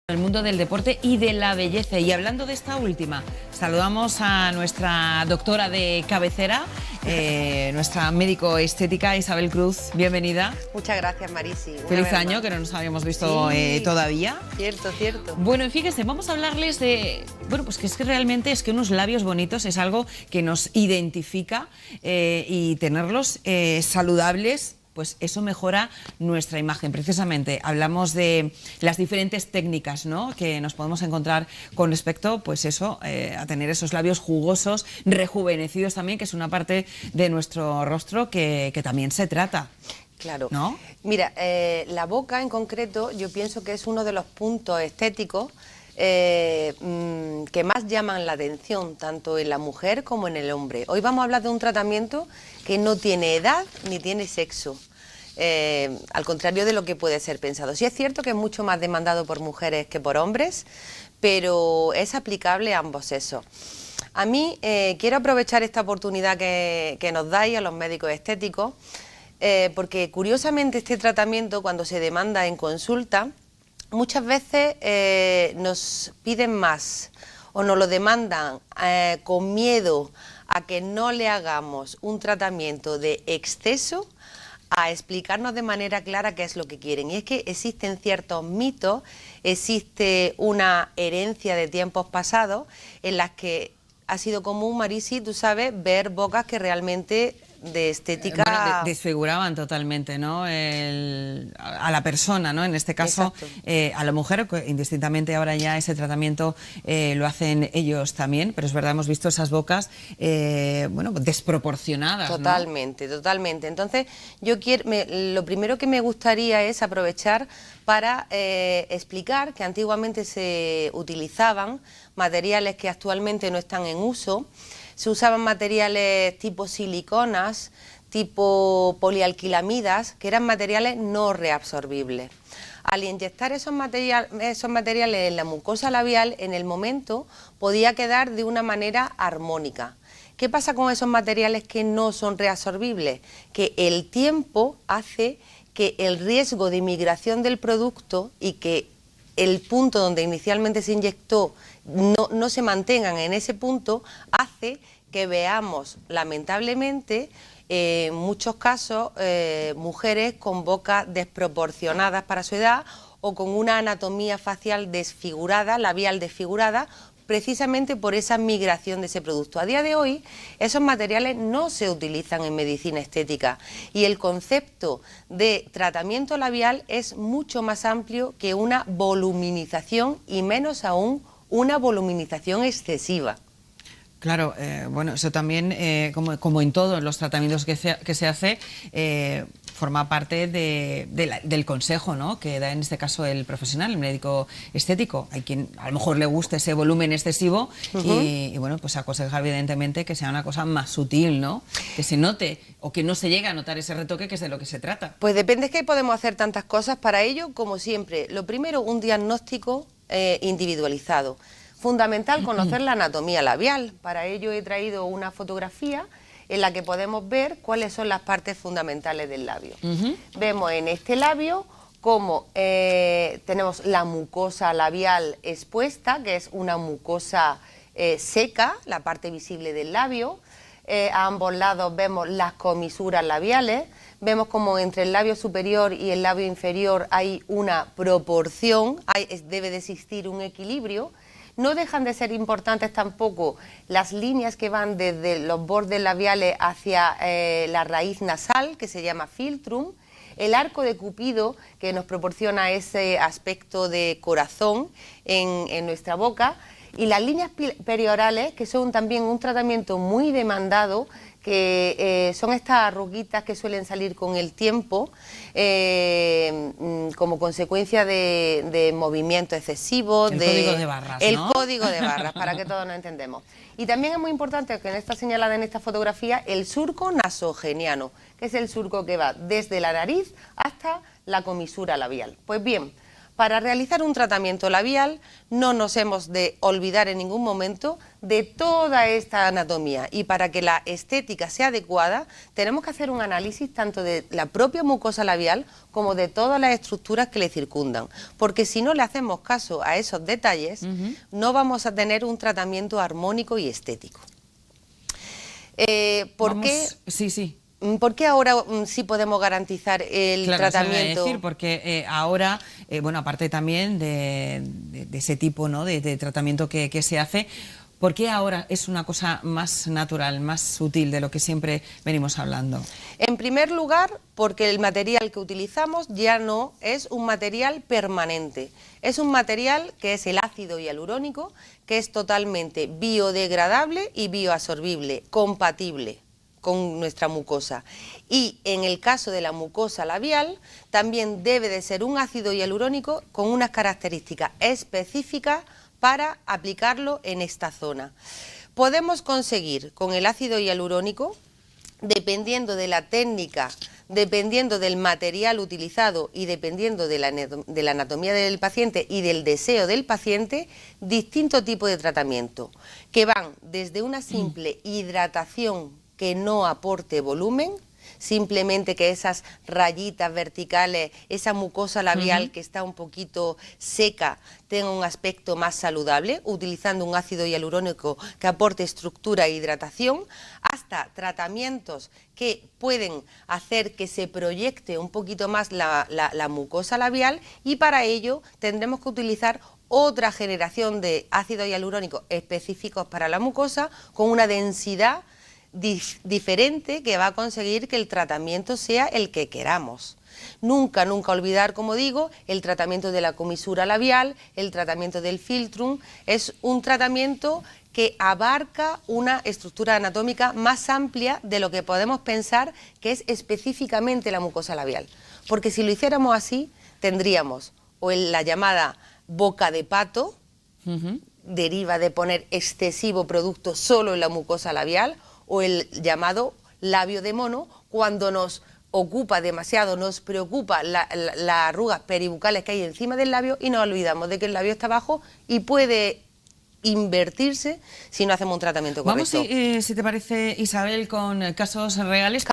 El mundo del deporte y de la belleza. Y hablando de esta última, saludamos a nuestra doctora de cabecera, nuestra médico estética, Isabel Cruz. Bienvenida. Muchas gracias, Marisi. Feliz año, que no nos habíamos visto todavía. Cierto, cierto. Bueno, y fíjense, vamos a hablarles de... Bueno, pues que es que realmente es que unos labios bonitos es algo que nos identifica y tenerlos saludables, pues eso mejora nuestra imagen. Precisamente hablamos de las diferentes técnicas, ¿no?, que nos podemos encontrar con respecto, pues eso, a tener esos labios jugosos, rejuvenecidos también, que es una parte de nuestro rostro que también se trata. Claro. ¿No? Mira, la boca en concreto yo pienso que es uno de los puntos estéticos que más llaman la atención tanto en la mujer como en el hombre. Hoy vamos a hablar de un tratamiento que no tiene edad ni tiene sexo, al contrario de lo que puede ser pensado. Sí es cierto que es mucho más demandado por mujeres que por hombres, pero es aplicable a ambos sexos. A mí quiero aprovechar esta oportunidad que nos dais a los médicos estéticos, porque curiosamente este tratamiento, cuando se demanda en consulta, muchas veces nos piden más o nos lo demandan con miedo a que no le hagamos un tratamiento de exceso, a explicarnos de manera clara qué es lo que quieren. Y es que existen ciertos mitos, existe una herencia de tiempos pasados en las que ha sido común, Marisi, tú sabes, ver bocas que realmente de estética... Bueno, desfiguraban totalmente, ¿no?, a la persona, ¿no?, en este caso a la mujer, indistintamente ahora ya ese tratamiento lo hacen ellos también, pero es verdad, hemos visto esas bocas, bueno, desproporcionadas, Totalmente, ¿no? Totalmente. Entonces, yo quiero, lo primero que me gustaría es aprovechar para explicar que antiguamente se utilizaban materiales que actualmente no están en uso. Se usaban materiales tipo siliconas, tipo polialquilamidas, que eran materiales no reabsorbibles. Al inyectar esos materiales en la mucosa labial, en el momento podía quedar de una manera armónica. ¿Qué pasa con esos materiales que no son reabsorbibles? Que el tiempo hace que el riesgo de migración del producto y que el punto donde inicialmente se inyectó no se mantengan en ese punto, hace que veamos lamentablemente en muchos casos mujeres con bocas desproporcionadas para su edad o con una anatomía facial desfigurada, labial desfigurada, precisamente por esa migración de ese producto. A día de hoy, esos materiales no se utilizan en medicina estética y el concepto de tratamiento labial es mucho más amplio que una voluminización y menos aún una voluminización excesiva. Claro, bueno, eso también, como en todos los tratamientos que se hace, forma parte del consejo, ¿no?, que da en este caso el profesional, el médico estético. Hay quien a lo mejor le gusta ese volumen excesivo y bueno, pues aconsejar evidentemente que sea una cosa más sutil, ¿no?, que se note o que no se llegue a notar ese retoque, que es de lo que se trata. Pues depende, es que podemos hacer tantas cosas para ello, como siempre. Lo primero, un diagnóstico individualizado. Fundamental conocer la anatomía labial. Para ello he traído una fotografía en la que podemos ver cuáles son las partes fundamentales del labio. Vemos en este labio cómo tenemos la mucosa labial expuesta, que es una mucosa seca, la parte visible del labio. A ambos lados vemos las comisuras labiales. Vemos como entre el labio superior y el labio inferior hay una proporción, debe de existir un equilibrio. No dejan de ser importantes tampoco las líneas que van desde los bordes labiales hacia la raíz nasal, que se llama filtrum, el arco de Cupido, que nos proporciona ese aspecto de corazón en nuestra boca, y las líneas periorales, que son también un tratamiento muy demandado, que son estas arruguitas que suelen salir con el tiempo como consecuencia de movimiento excesivo. El código de barras, ¿no? El código de barras, para que todos nos entendemos. Y también es muy importante que está señalada en esta fotografía el surco nasogeniano, que es el surco que va desde la nariz hasta la comisura labial. Pues bien, Para realizar un tratamiento labial no nos hemos de olvidar en ningún momento de toda esta anatomía, y para que la estética sea adecuada tenemos que hacer un análisis tanto de la propia mucosa labial como de todas las estructuras que le circundan, porque si no le hacemos caso a esos detalles no vamos a tener un tratamiento armónico y estético. ¿Por qué? Sí, sí. ¿Por qué ahora sí podemos garantizar el tratamiento? Eso iba a decir, porque ahora, bueno, aparte también de ese tipo, ¿no?, de tratamiento que se hace, ¿por qué ahora es una cosa más natural, más sutil de lo que siempre venimos hablando? En primer lugar, porque el material que utilizamos ya no es un material permanente, es un material que es el ácido hialurónico, que es totalmente biodegradable y bioabsorbible, compatible con nuestra mucosa. Y en el caso de la mucosa labial también debe de ser un ácido hialurónico con unas características específicas para aplicarlo en esta zona. Podemos conseguir con el ácido hialurónico, dependiendo de la técnica, dependiendo del material utilizado y dependiendo de la anatomía del paciente y del deseo del paciente, distintos tipos de tratamiento, que van desde una simple hidratación que no aporte volumen, simplemente que esas rayitas verticales, esa mucosa labial que está un poquito seca, tenga un aspecto más saludable, utilizando un ácido hialurónico que aporte estructura e hidratación, hasta tratamientos que pueden hacer que se proyecte un poquito más la mucosa labial, y para ello tendremos que utilizar otra generación de ácidos hialurónicos específicos para la mucosa, con una densidad diferente, que va a conseguir que el tratamiento sea el que queramos. Nunca, nunca olvidar, como digo, el tratamiento de la comisura labial, el tratamiento del filtrum, es un tratamiento que abarca una estructura anatómica más amplia de lo que podemos pensar que es específicamente la mucosa labial. Porque si lo hiciéramos así, tendríamos o la llamada boca de pato, deriva de poner excesivo producto solo en la mucosa labial, o el llamado labio de mono, cuando nos ocupa demasiado, nos preocupa las arrugas peribucales que hay encima del labio y nos olvidamos de que el labio está abajo y puede invertirse si no hacemos un tratamiento correcto. Vamos, si te parece, Isabel, con casos reales,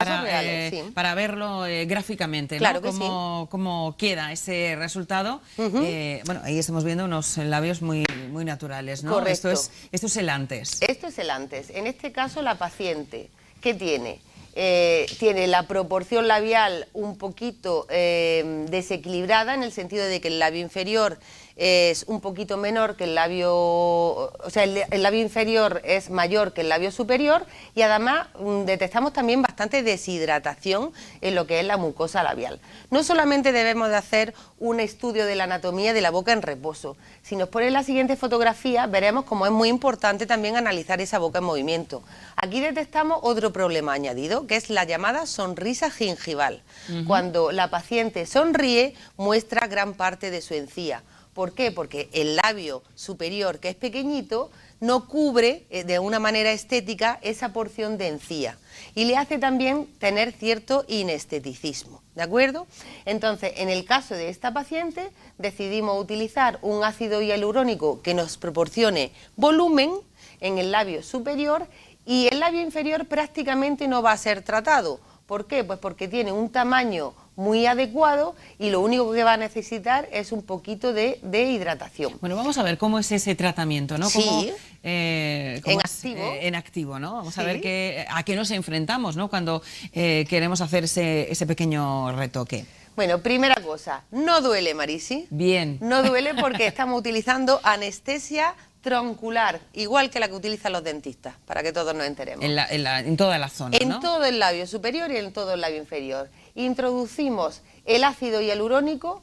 sí, para verlo gráficamente, ¿no? Claro que cómo queda ese resultado. Bueno, ahí estamos viendo unos labios muy naturales, ¿no? Correcto. Esto es el antes. Esto es el antes. En este caso, la paciente, ¿qué tiene? Tiene la proporción labial un poquito desequilibrada, en el sentido de que el labio inferior es un poquito menor que el labio, o sea, el labio inferior es mayor que el labio superior, y además detectamos también bastante deshidratación en lo que es la mucosa labial. No solamente debemos de hacer un estudio de la anatomía de la boca en reposo. Si nos ponen la siguiente fotografía, veremos cómo es muy importante también analizar esa boca en movimiento. Aquí detectamos otro problema añadido, que es la llamada sonrisa gingival. Cuando la paciente sonríe, muestra gran parte de su encía. ¿Por qué? Porque el labio superior, que es pequeñito, no cubre de una manera estética esa porción de encía, y le hace también tener cierto inesteticismo, ¿de acuerdo? Entonces, en el caso de esta paciente, decidimos utilizar un ácido hialurónico que nos proporcione volumen en el labio superior, y el labio inferior prácticamente no va a ser tratado. ¿Por qué? Pues porque tiene un tamaño muy adecuado y lo único que va a necesitar es un poquito de hidratación. Bueno, vamos a ver cómo es ese tratamiento, ¿no? Sí, en activo, ¿no? Vamos a ver a qué nos enfrentamos, ¿no?, cuando queremos hacer ese pequeño retoque. Bueno, primera cosa, no duele, Marisi. Bien. No duele porque estamos utilizando anestesia troncular, igual que la que utilizan los dentistas, para que todos nos enteremos. En toda la zona, ¿no? En todo el labio superior y en todo el labio inferior. Introducimos el ácido hialurónico,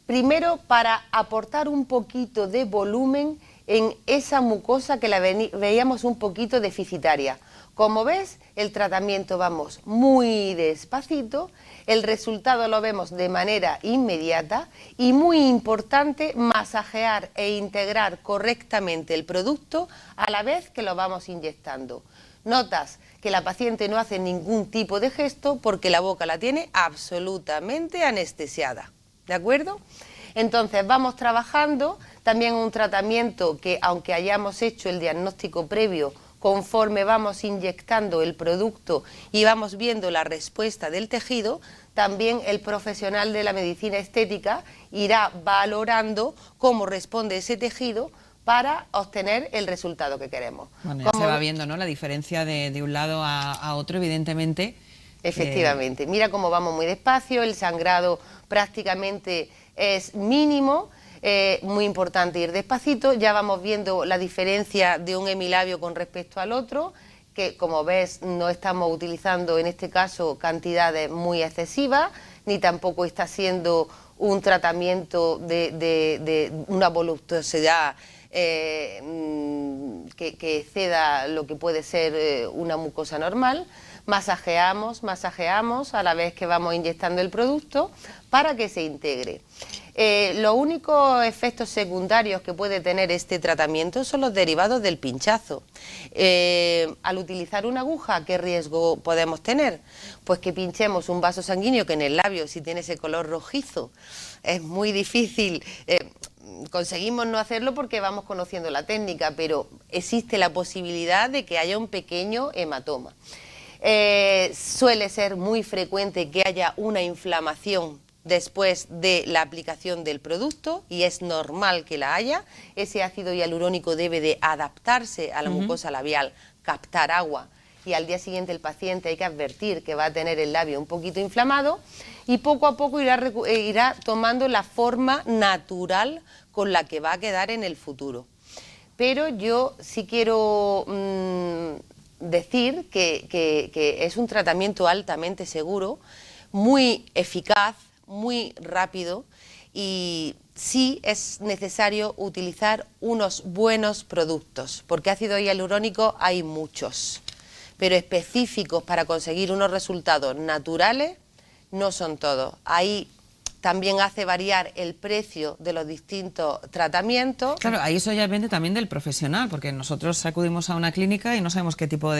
primero para aportar un poquito de volumen en esa mucosa que la veíamos un poquito deficitaria. Como ves, el tratamiento vamos muy despacito, el resultado lo vemos de manera inmediata, y muy importante, masajear e integrar correctamente el producto a la vez que lo vamos inyectando. Notas que la paciente no hace ningún tipo de gesto porque la boca la tiene absolutamente anestesiada, ¿de acuerdo? Entonces vamos trabajando, también un tratamiento que aunque hayamos hecho el diagnóstico previo, conforme vamos inyectando el producto y vamos viendo la respuesta del tejido, también el profesional de la medicina estética irá valorando cómo responde ese tejido para obtener el resultado que queremos. Bueno, ya se va viendo, ¿no?, la diferencia de un lado a otro, evidentemente. Efectivamente, mira cómo vamos muy despacio, el sangrado prácticamente es mínimo. Muy importante ir despacito, ya vamos viendo la diferencia de un hemilabio con respecto al otro, que como ves no estamos utilizando en este caso cantidades muy excesivas, ni tampoco está siendo un tratamiento de una voluptuosidad que exceda lo que puede ser una mucosa normal. Masajeamos a la vez que vamos inyectando el producto para que se integre. Los únicos efectos secundarios que puede tener este tratamiento son los derivados del pinchazo. Al utilizar una aguja, ¿qué riesgo podemos tener? Pues que pinchemos un vaso sanguíneo que en el labio, si tiene ese color rojizo, es muy difícil. Conseguimos no hacerlo porque vamos conociendo la técnica, pero existe la posibilidad de que haya un pequeño hematoma. Suele ser muy frecuente que haya una inflamación después de la aplicación del producto y es normal que la haya. Ese ácido hialurónico debe de adaptarse a la mucosa labial, captar agua, y al día siguiente el paciente hay que advertir que va a tener el labio un poquito inflamado y poco a poco irá tomando la forma natural con la que va a quedar en el futuro. Pero yo sí quiero decir que es un tratamiento altamente seguro, muy eficaz, muy rápido, y sí es necesario utilizar unos buenos productos, porque ácido hialurónico hay muchos, pero específicos para conseguir unos resultados naturales no son todos. Ahí también hace variar el precio de los distintos tratamientos. Claro, ahí eso ya depende también del profesional, porque nosotros acudimos a una clínica y no sabemos qué tipo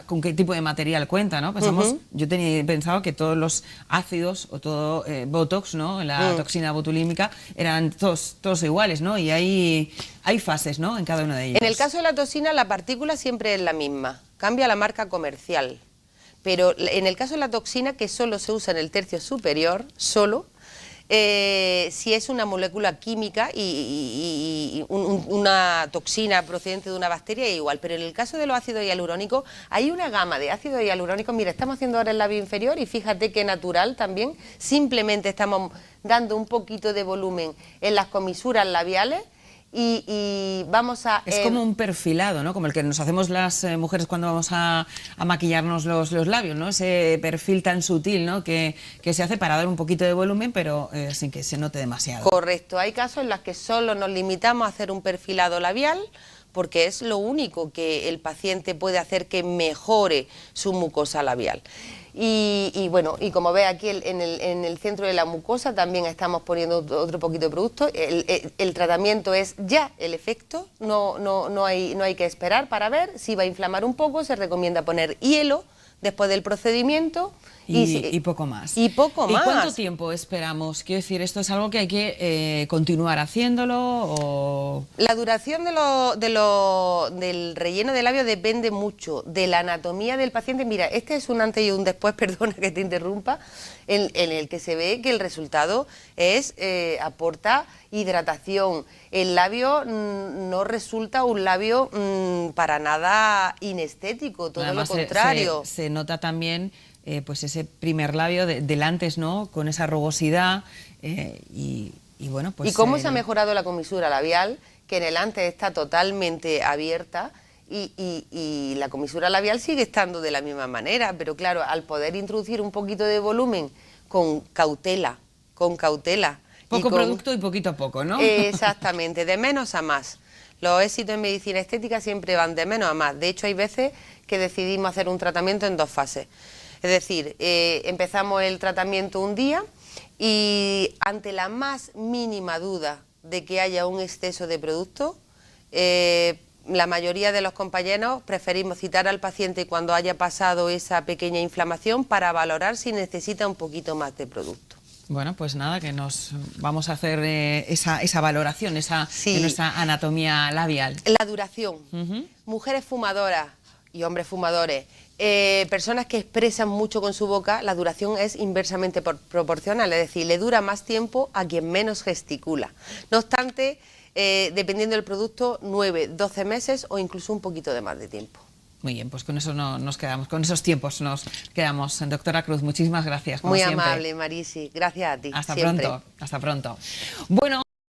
con qué tipo de material cuenta, ¿no? Pensamos, yo tenía pensado que todos los ácidos o todo Botox, ¿no?, la toxina botulímica, eran todos iguales, ¿no? Y hay fases, ¿no?, en cada uno de ellos. En el caso de la toxina, la partícula siempre es la misma, cambia la marca comercial. Pero en el caso de la toxina, que solo se usa en el tercio superior, si es una molécula química y una toxina procedente de una bacteria es igual, pero en el caso de los ácidos hialurónicos hay una gama de ácidos hialurónicos. Mira, estamos haciendo ahora el labio inferior y fíjate que natural también, simplemente estamos dando un poquito de volumen en las comisuras labiales. Y vamos a... Es como un perfilado, ¿no?, como el que nos hacemos las mujeres cuando vamos a maquillarnos los labios, ¿no?, ese perfil tan sutil, ¿no?, que se hace para dar un poquito de volumen, pero sin que se note demasiado. Correcto, hay casos en los que solo nos limitamos a hacer un perfilado labial, porque es lo único que el paciente puede hacer que mejore su mucosa labial. Y bueno, y como ve aquí en el centro de la mucosa también estamos poniendo otro poquito de producto. El tratamiento es ya el efecto, no hay que esperar para ver. Si va a inflamar un poco, se recomienda poner hielo después del procedimiento. Y poco más. Y poco más. ¿Y cuánto tiempo esperamos? Quiero decir, ¿esto es algo que hay que continuar haciéndolo o...? La duración del relleno de labio depende mucho de la anatomía del paciente. Mira, este es un antes y un después, perdona que te interrumpa, en el que se ve que el resultado aporta hidratación. El labio no resulta un labio para nada inestético, todo además, lo contrario. Se nota también... pues ese primer labio del antes, ¿no?, con esa rugosidad y bueno, pues... ¿Y cómo se ha mejorado la comisura labial? Que en el antes está totalmente abierta y la comisura labial sigue estando de la misma manera, pero claro, al poder introducir un poquito de volumen con cautela. Poco producto y poquito a poco, ¿no? Exactamente, de menos a más. Los éxitos en medicina estética siempre van de menos a más. De hecho, hay veces que decidimos hacer un tratamiento en 2 fases. Es decir, empezamos el tratamiento un día y ante la más mínima duda de que haya un exceso de producto, la mayoría de los compañeros preferimos citar al paciente cuando haya pasado esa pequeña inflamación para valorar si necesita un poquito más de producto. Bueno, pues nada, que nos vamos a hacer esa valoración Sí. de nuestra anatomía labial. La duración. Mujeres fumadoras y hombres fumadores, personas que expresan mucho con su boca, la duración es inversamente proporcional, es decir, le dura más tiempo a quien menos gesticula. No obstante, dependiendo del producto, 9, 12 meses o incluso un poquito de más de tiempo. Muy bien, pues con eso nos quedamos, con esos tiempos nos quedamos. Doctora Cruz, muchísimas gracias. Como Muy siempre. amable, Marisi. Gracias a ti. Hasta siempre. pronto, hasta pronto. Bueno.